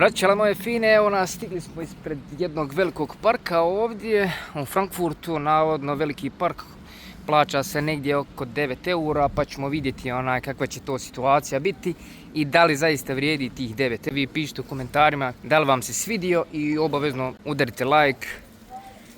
Braćala moje fine, evo nas, stigli smo ispred jednog velikog parka ovdje u Frankfurtu, navodno veliki park, plaća se negdje oko 9 eura, pa ćemo vidjeti kakva će to situacija biti i da li zaista vrijedi tih 9. Vi pišite u komentarima da li vam se svidio i obavezno udarite like,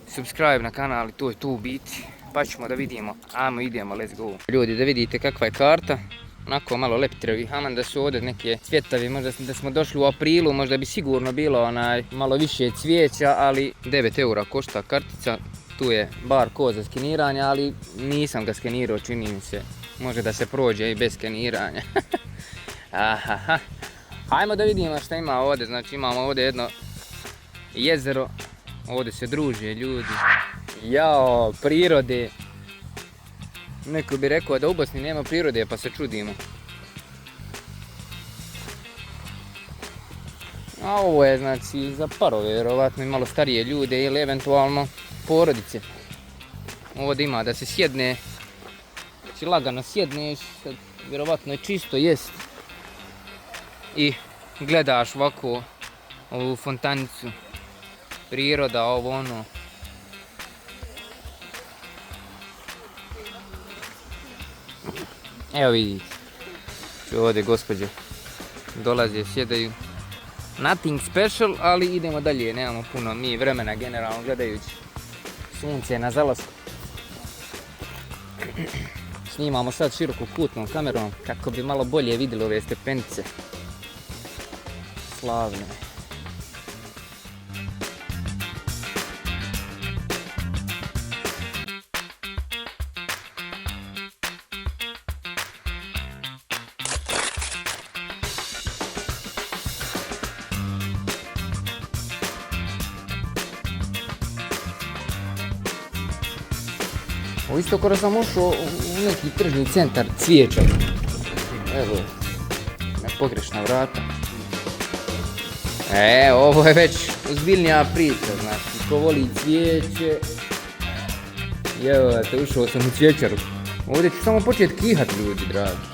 subscribe na kanal i to je tu u biti, pa ćemo da vidimo, ajmo idemo, let's go. Ljudi, da vidite kakva je karta. Onako malo leptirovi, aman da su ovdje neke cvjetovi, možda da smo došli u aprilu, možda bi sigurno bilo malo više cvijeća, ali 9 eura košta kartica. Tu je bar kod za skeniranje, ali nisam ga skenirao, čini mi se. Može da se prođe i bez skeniranja. Aha. Hajmo da vidimo šta ima ovdje, znači imamo ovdje jedno jezero, ovdje se druže ljudi. Jao, prirode. Neko bi rekao da u Bosni nema prirode, pa se čudimo. A ovo je znači za parove, vjerovatno i malo starije ljude ili eventualno porodice. Ovdje ima da se sjedne, znači lagano sjedneš, vjerovatno je čisto jest. I gledaš ovako ovu fontanicu, priroda, ovo ono. Evo vidite, ovdje gospođe dolaze, sjedaju. Nothing special, ali idemo dalje, nemamo puno mi vremena generalno gledajući sunce na zalasku. Snimamo sad širokokutnom kamerom kako bi malo bolje vidjeli ove stepenice. Slavne. Ovo isto kada sam ušao u neki tržni centar cvijeća. Evo, pogrešna vrata. Ovo je već ozbiljnija priča, znači, ko voli cvijeće. Evo, ušao sam u cvijećaru. Ovdje ću samo početi kihat, ljudi dragi.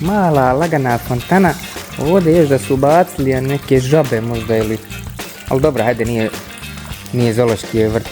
Mala, lagana fontana, ovdje još da su ubacili neke žabe možda ili... Ali dobro, hajde, nije zoološki vrt.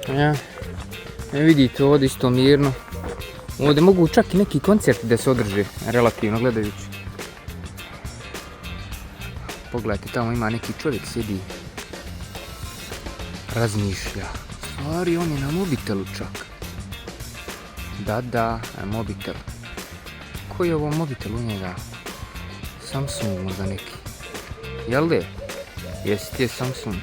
Ja, vidite ovdje isto mirno, Ovdje mogu čak i neki koncerti da se održe, relativno gledajući. Pogledajte, tamo ima neki čovjek, sjedi, razmišlja. Stvari, on je na mobitelu čak. Da, na mobitel. Koji je ovo mobitel u njega? Samsung možda neki. Jel de? Jesi ti Samsung?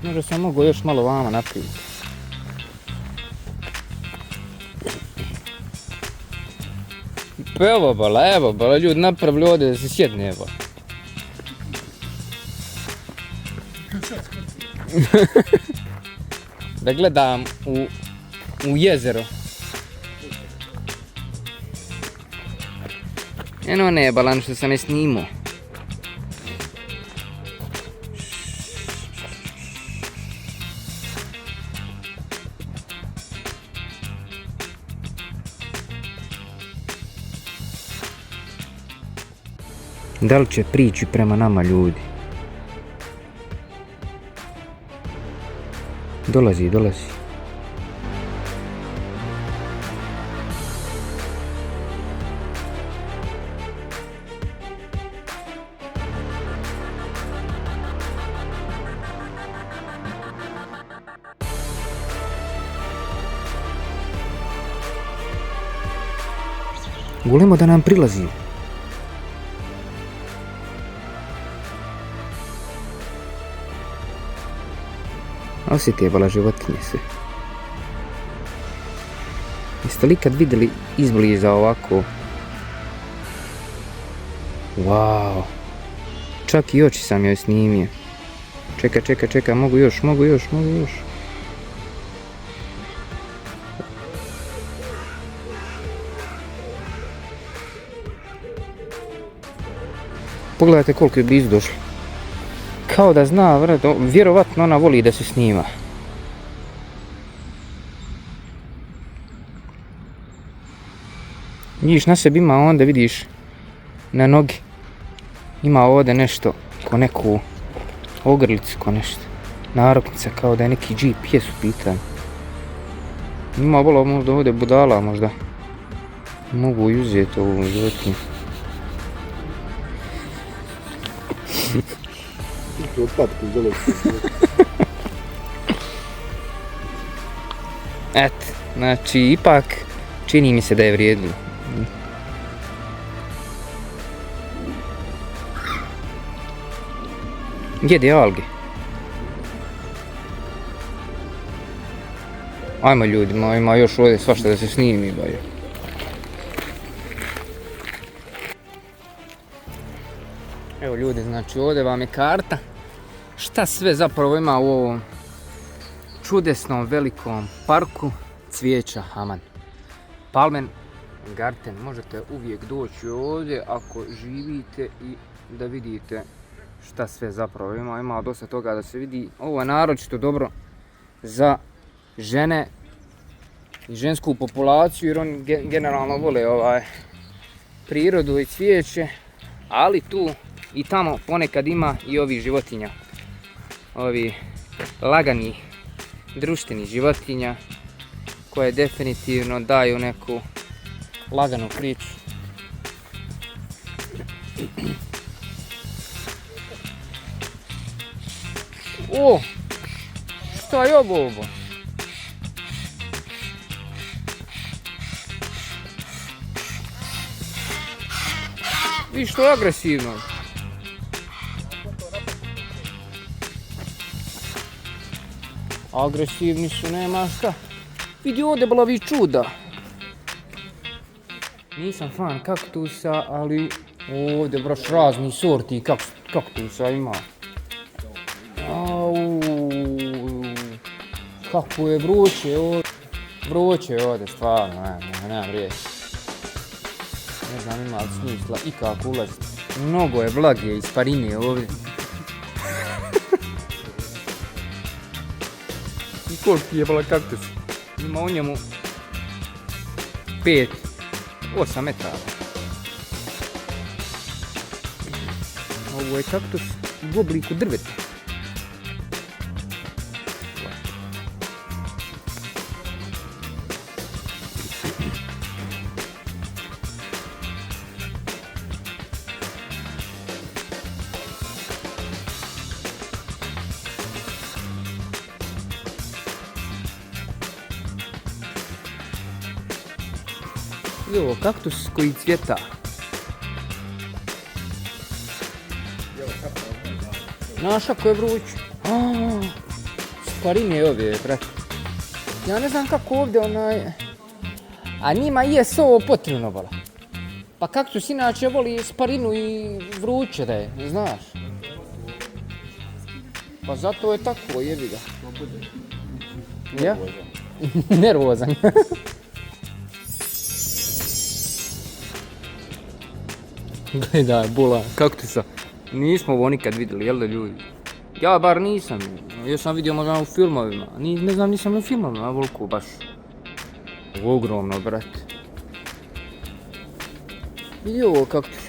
Možda sam mogao još malo vama napraviti. Pa evo bala, ljudi napravili ovdje da se sjedne, evo. Da gledam u jezero. Eno ne, balan što sam ne snimao. Da li će prići prema nama ljudi? Dolazi. Volimo da nam prilazi. Osjeti bala životinje sve. Jeste li kad vidjeli izbliza ovako? Wow. Čak i oči sam joj snimio. Čekaj, mogu još. Pogledajte koliko je blizu došlo. Kao da zna, vjerovatno ona voli da se snima. Vidiš, na sebi ima onda, vidiš, na nogi. Ima ovdje nešto, ko neku ogrlicu, ko nešto. Narukvica, kao da je neki GPS u pitanju. Ima bolo možda ovdje budala, možda. Mogu uzeti ovu životinju. Eto, znači ipak čini mi se da je vrijedilo. Jede alge. Ajmo ljudi, ima još ovdje svašta da se snimi. Evo ljudi, znači ovdje vam je karta. Šta sve zapravo ima u ovom čudesnom velikom parku cvijeća Haman. Palmen Garten. Možete uvijek doći ovdje ako živite i da vidite šta sve zapravo ima. Ima dosta toga da se vidi. Ovo je naročito dobro za žene i žensku populaciju jer oni generalno vole prirodu i cvijeće. Ali tu i tamo ponekad ima i ovih životinja. Ovi lagani društveni životinja koje definitivno daju neku laganu priču. O! Šta je ovo? Viš što je agresivno. Agresivni su, nema šta. Vidi ovdje blavi čuda. Nisam fan kaktusa, ali ovdje braš razni sorti kaktusa ima. Au, kako je vruće ovdje. Vruće je ovdje, stvarno, nemam riječi. Ne znam ima li smisla i kako ulaziti. Mnogo je vlage i isparine ovdje. I koliki je bala kaktus. Ima u njemu 5-8 metara. Ovo je kaktus u obliku drveta. I ovo kaktus koji cvjeta. Znaš ako je vruć? Sparine ove, brate. Ja ne znam kako ovdje onaj... A njima je ovo potrebno, bala. Pa kaktus inače voli sparinu i vruće da je, znaš. Pa zato je tako, jebi ga. Ja? Nervozan. Gledaj, bula kaktusa. Nismo ovo nikad vidjeli, jel da ljudi? Ja bar nisam. Ja sam vidio možda u filmovima. Ne znam, nisam u filmovima volku baš. Ogromno, brate. Vidi ovo kaktus.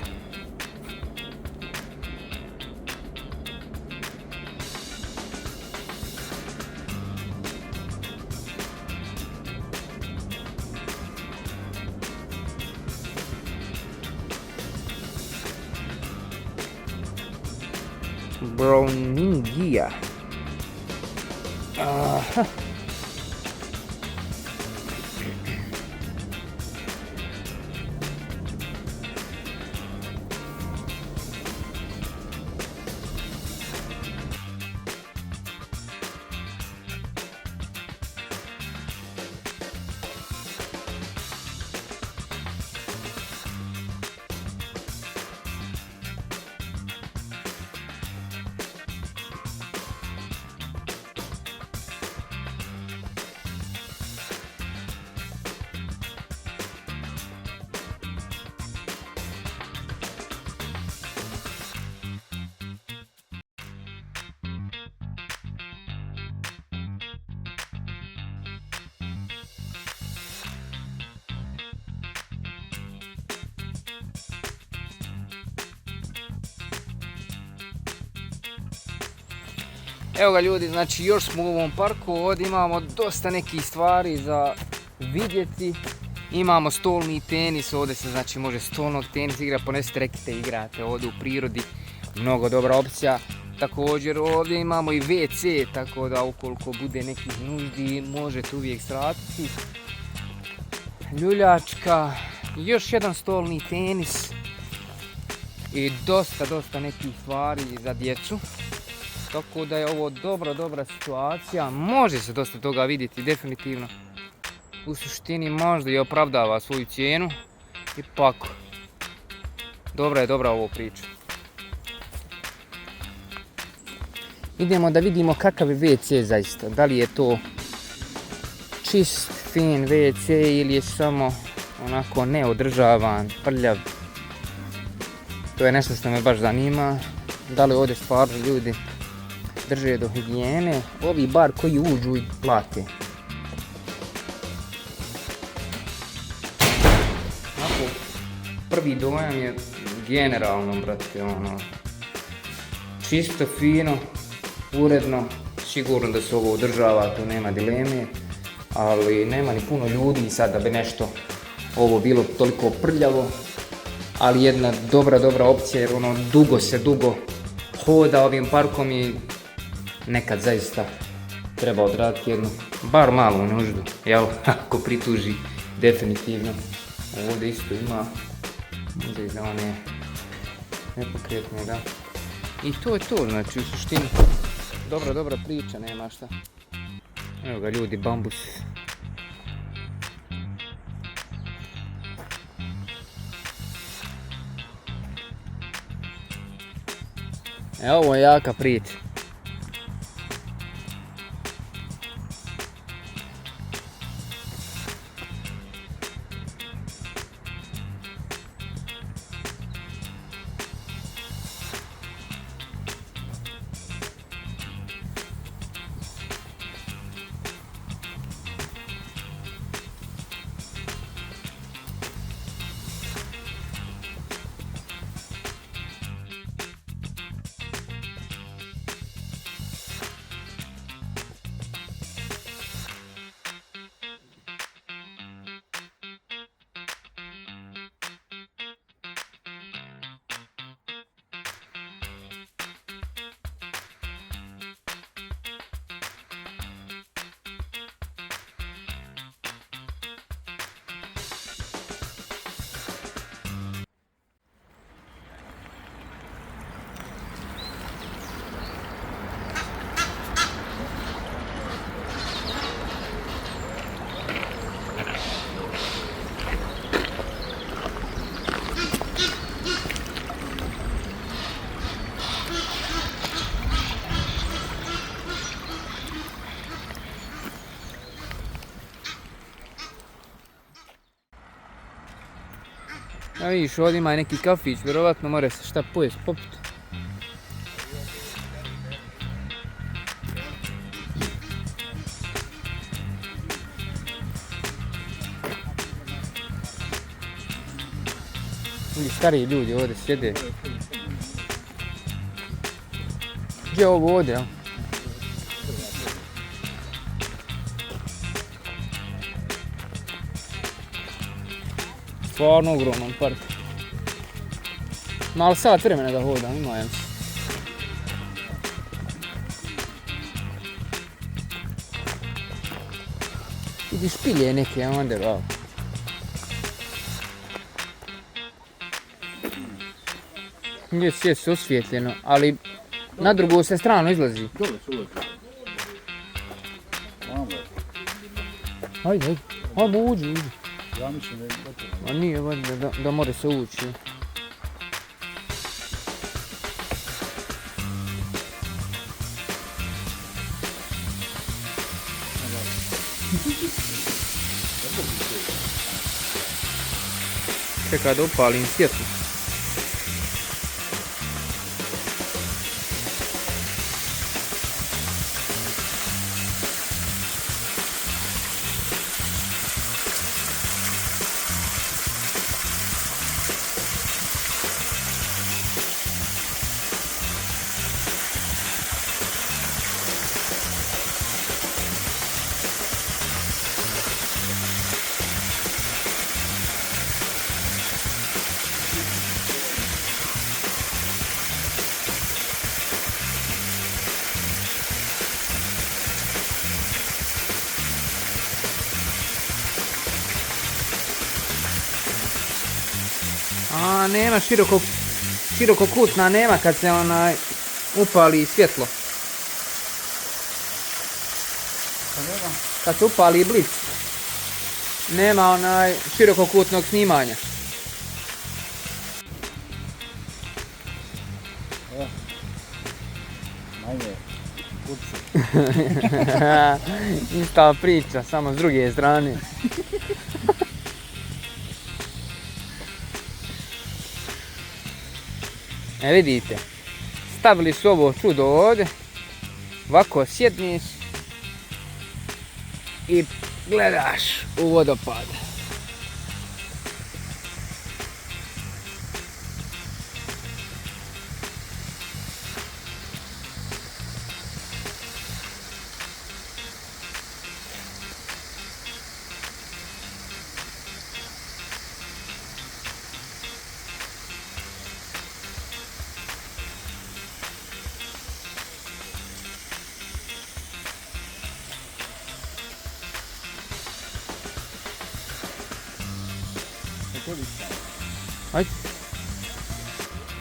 Browningia. Aha. Evo ga ljudi, znači još smo u ovom parku, ovdje imamo dosta nekih stvari za vidjeti. Imamo stolni tenis, ovdje se znači može stolnog tenisa igrati, ponesite rekite igrate ovdje u prirodi, mnogo dobra opcija. Također ovdje imamo i WC, tako da ukoliko bude nekih nuždi možete uvijek sratiti. Ljuljačka, još jedan stolni tenis i dosta nekih stvari za djecu. Tako da je ovo dobra situacija, može se dosta toga vidjeti definitivno. U suštini možda i opravdava svoju cijenu, ipak dobra je ovo priča. Idemo da vidimo kakav je WC zaista, da li je to čist, fin WC ili je samo onako neodržavan, prljav. To je nešto što me baš zanima, da li ovdje stvarno ljudi drže do higijene, ovi bar koji uđu i plate. Onako, prvi dojam je generalno, brate, ono, čisto, fino, uredno, sigurno da se ovo održava, tu nema dileme, ali nema ni puno ljudi sad da bi nešto ovo bilo toliko prljavo, ali jedna dobra opcija jer ono dugo hoda ovim parkom i nekad zaista treba odraditi jednu, bar malu nuždu, jel, ako prituži, definitivno. Ovdje isto ima, možda i za one nepokretne, da. I to je to, znači u suštini, dobra priča, nema šta. Evo ga ljudi, bambus. Evo ovo je jaka priča. A vidiš, ovdje ima i neki kafić, vjerovatno mora se šta pojest, popit. Vidiš, stariji ljudi ovdje sjede. Gdje je ovo ovdje, jel? Stvarno ogroman park. Malo sat vremena da hodam, ima jem se. Vidi špilje neke, onda wow. Gdje je osvjetljeno, ali na drugu se stranu izlazi. Dole se ulazi. Ajde, ajde, uđi. Ja mislim da je gotovo. A nije valjda da mora se ući. Čekaj da upalim svjetlo. A nema širokokutna nema kad se upali svjetlo. Kad se upali blic. Nema širokokutnog snimanja. Manje, kurcu. Ista priča, samo s druge strane. E vidite, stavili su ovo čudo ovdje, ovako sjedniš i gledaš u vodopad. Ajde.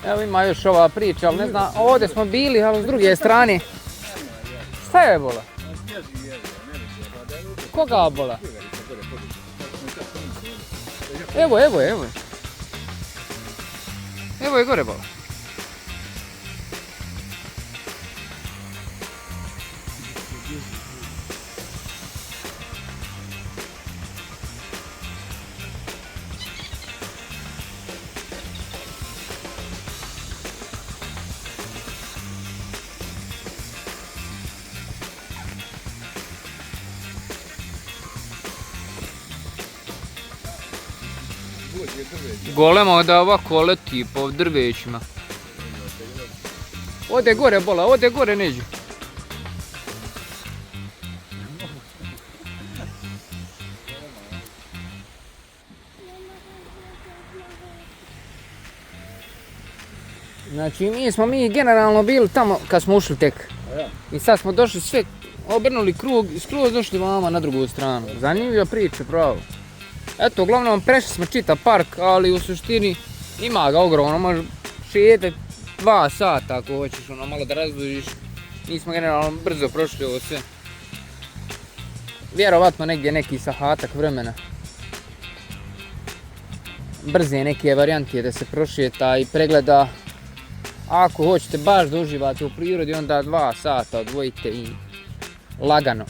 Evo ima još ova priča, ali ne znam, ovdje smo bili, ali s druge strane. Šta je bola? Koga bola? Evo. Evo je gore bola. Golemo da ovako leti po drvećima. Ode gore bola, ode gore neđu. Znači mi generalno bili tamo kad smo ušli tek. I sad smo došli sve, obrnuli krug i skroz došli vama na drugu stranu. Zanimljiva priča, pravo. Eto, uglavnom prešli smo čitav park, ali u suštini ima ga ogromno, može šetati 2 sata ako hoćeš malo da razdužiš. Mi smo generalno brzo prošli ovo sve. Vjerovatno negdje neki sahatak vremena. Brze neke varijante da se prošeta i pregleda. Ako hoćete baš da uživate u prirodi, onda 2 sata odvojite i lagano.